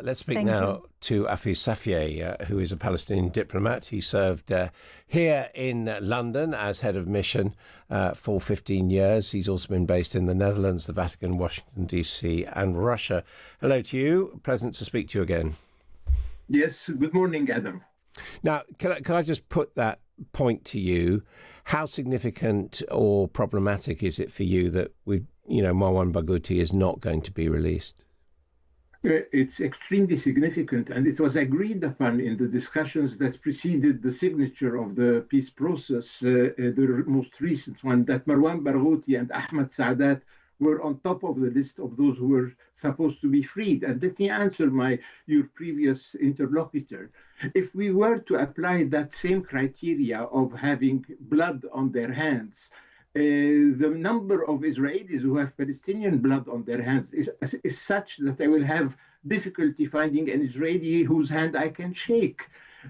Let's speak now to Afif Safieh, who is a Palestinian diplomat. He served here in London as head of mission for 15 years. He's also been based in the Netherlands, the Vatican, Washington, D.C. and Russia. Hello to you. Pleasant to speak to you again. Yes, good morning, Adam. Now, can I just put that point to you? How significant or problematic is it for you that Marwan Barghouti is not going to be released? It's extremely significant, and it was agreed upon in the discussions that preceded the signature of the peace process, the most recent one, that Marwan Barghouti and Ahmad Saadat were on top of the list of those who were supposed to be freed. And let me answer your previous interlocutor. If we were to apply that same criteria of having blood on their hands, the number of Israelis who have Palestinian blood on their hands is such that I will have difficulty finding an Israeli whose hand I can shake.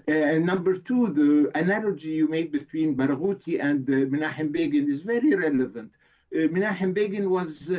Number two, the analogy you made between Barghouti and Menachem Begin is very relevant. Menachem Begin was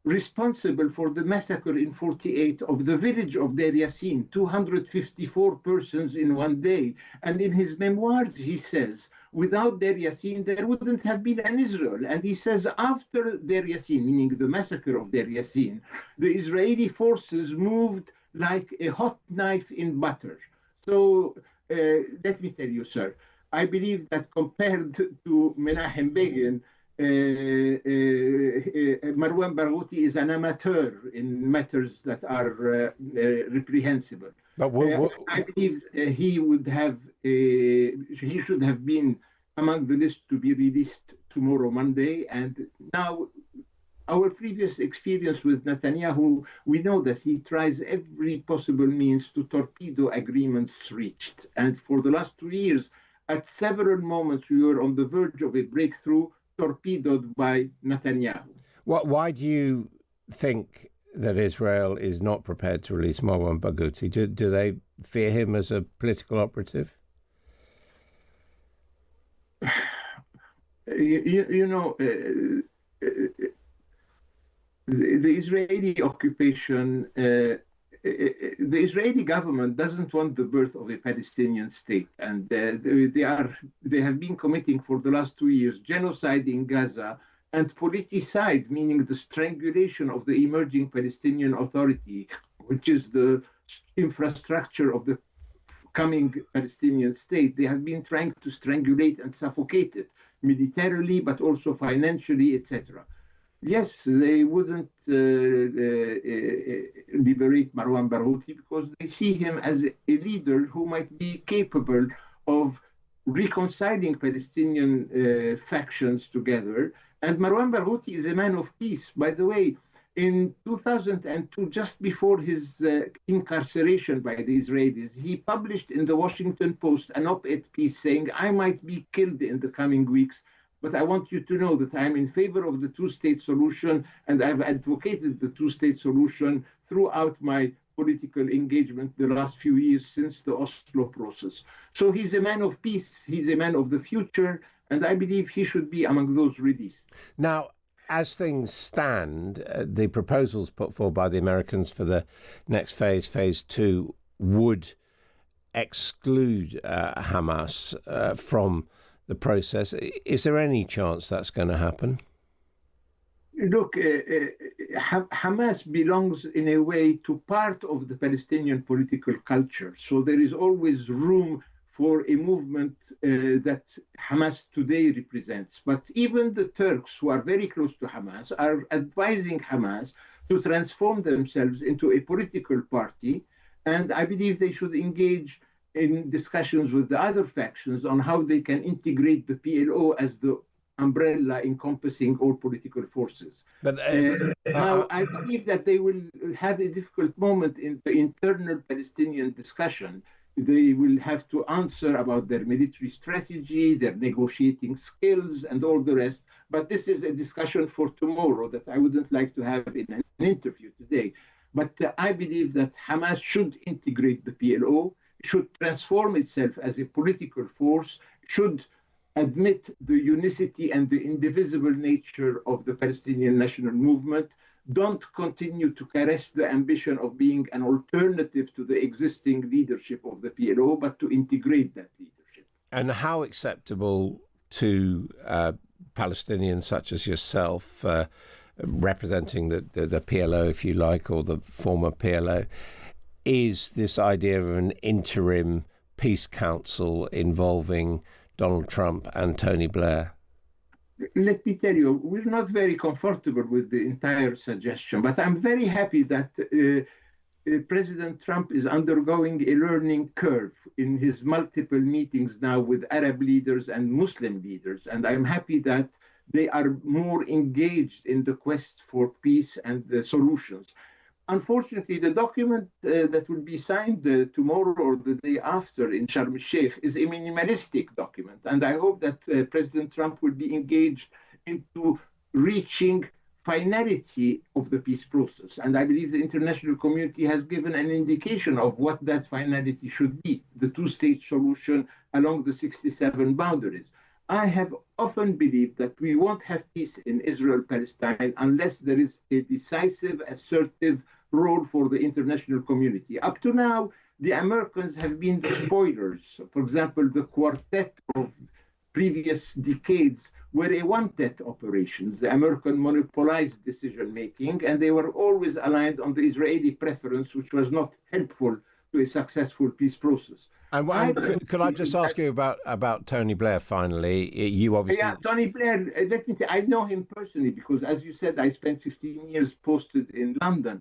responsible for the massacre in 1948 of the village of Deir Yassin, 254 persons in one day. And in his memoirs, he says, without Deir Yassin, there wouldn't have been an Israel. And he says, after Deir Yassin, meaning the massacre of Deir Yassin, the Israeli forces moved like a hot knife in butter. So let me tell you, sir, I believe that compared to Menachem Begin, Marwan Barghouti is an amateur in matters that are reprehensible. But I believe he should have been among the list to be released tomorrow, Monday. And now, our previous experience with Netanyahu, we know that he tries every possible means to torpedo agreements reached. And for the last 2 years, at several moments, we were on the verge of a breakthrough, torpedoed by Netanyahu. Why do you think that Israel is not prepared to release Marwan Barghouti? Do they fear him as a political operative? The Israeli occupation, the Israeli government doesn't want the birth of a Palestinian state, and they have been committing for the last 2 years genocide in Gaza and politicide, meaning the strangulation of the emerging Palestinian Authority, which is the infrastructure of the coming Palestinian state. They have been trying to strangulate and suffocate it militarily, but also financially, etc. Yes, they wouldn't liberate Marwan Barghouti because they see him as a leader who might be capable of reconciling Palestinian factions together. And Marwan Barghouti is a man of peace. By the way, in 2002, just before his incarceration by the Israelis, he published in the Washington Post an op-ed piece saying, I might be killed in the coming weeks, but I want you to know that I'm in favor of the two-state solution, and I've advocated the two-state solution throughout my political engagement the last few years since the Oslo process. So he's a man of peace, he's a man of the future, and I believe he should be among those released. Now, as things stand, the proposals put forward by the Americans for the next phase, phase 2, would exclude Hamas from the process. Is there any chance that's going to happen? Look, Hamas belongs in a way to part of the Palestinian political culture. So there is always room for a movement that Hamas today represents. But even the Turks, who are very close to Hamas, are advising Hamas to transform themselves into a political party. And I believe they should engage in discussions with the other factions on how they can integrate the PLO as the umbrella encompassing all political forces. But now, I believe that they will have a difficult moment in the internal Palestinian discussion. They will have to answer about their military strategy, their negotiating skills, and all the rest. But this is a discussion for tomorrow that I wouldn't like to have in an interview today. But I believe that Hamas should integrate the PLO, should transform itself as a political force, should admit the unicity and the indivisible nature of the Palestinian national movement, don't continue to caress the ambition of being an alternative to the existing leadership of the PLO, but to integrate that leadership. And how acceptable to Palestinians such as yourself, representing the PLO, if you like, or the former PLO, is this idea of an interim peace council involving Donald Trump and Tony Blair? Let me tell you, we're not very comfortable with the entire suggestion, but I'm very happy that President Trump is undergoing a learning curve in his multiple meetings now with Arab leaders and Muslim leaders. And I'm happy that they are more engaged in the quest for peace and solutions. Unfortunately, the document that will be signed tomorrow or the day after in Sharm el-Sheikh is a minimalistic document. And I hope that President Trump will be engaged into reaching finality of the peace process. And I believe the international community has given an indication of what that finality should be, the two-state solution along the 67 boundaries. I have often believed that we won't have peace in Israel-Palestine unless there is a decisive, assertive role for the international community. Up to now, the Americans have been the spoilers. For example, the quartet of previous decades were a one-tet operations. The American monopolized decision-making, and they were always aligned on the Israeli preference, which was not helpful to a successful peace process. And could I just ask you about Tony Blair finally? You obviously... Yeah, Tony Blair, let me say, I know him personally because, as you said, I spent 15 years posted in London.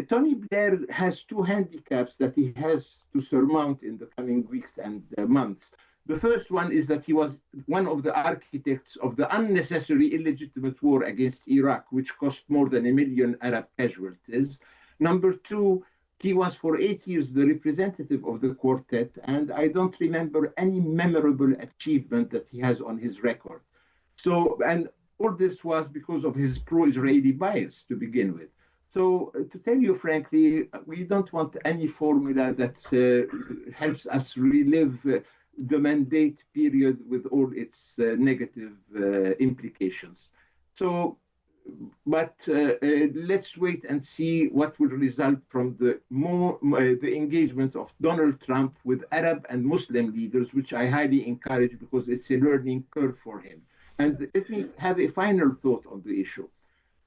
Tony Blair has two handicaps that he has to surmount in the coming weeks and months. The first one is that he was one of the architects of the unnecessary, illegitimate war against Iraq, which cost more than 1 million Arab casualties. Number two, he was for 8 years the representative of the quartet, and I don't remember any memorable achievement that he has on his record. So, and all this was because of his pro-Israeli bias to begin with. So, to tell you frankly, we don't want any formula that helps us relive the mandate period with all its negative implications. So, but let's wait and see what will result from the engagement of Donald Trump with Arab and Muslim leaders, which I highly encourage because it's a learning curve for him. And let me have a final thought on the issue.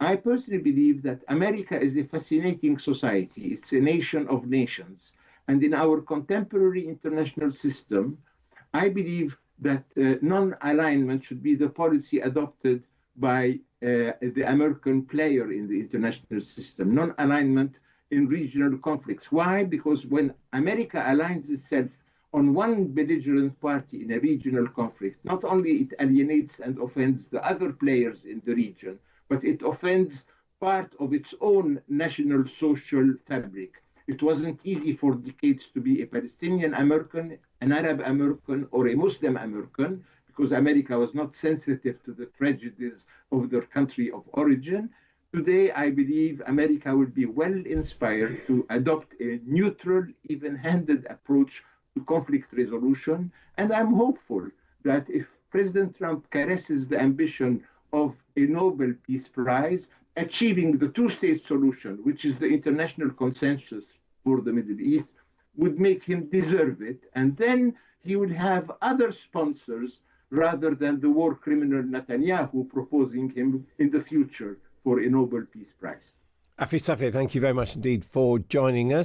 I personally believe that America is a fascinating society. It's a nation of nations. And in our contemporary international system, I believe that non-alignment should be the policy adopted by the American player in the international system, non-alignment in regional conflicts. Why? Because when America aligns itself on one belligerent party in a regional conflict, not only it alienates and offends the other players in the region, but it offends part of its own national social fabric. It wasn't easy for decades to be a Palestinian American, an Arab American, or a Muslim American, because America was not sensitive to the tragedies of their country of origin. Today, I believe America will be well inspired to adopt a neutral, even-handed approach to conflict resolution. And I'm hopeful that if President Trump caresses the ambition of a Nobel Peace Prize, achieving the two-state solution, which is the international consensus for the Middle East, would make him deserve it. And then he will have other sponsors rather than the war criminal Netanyahu proposing him in the future for a Nobel Peace Prize. Afif Safieh, thank you very much indeed for joining us.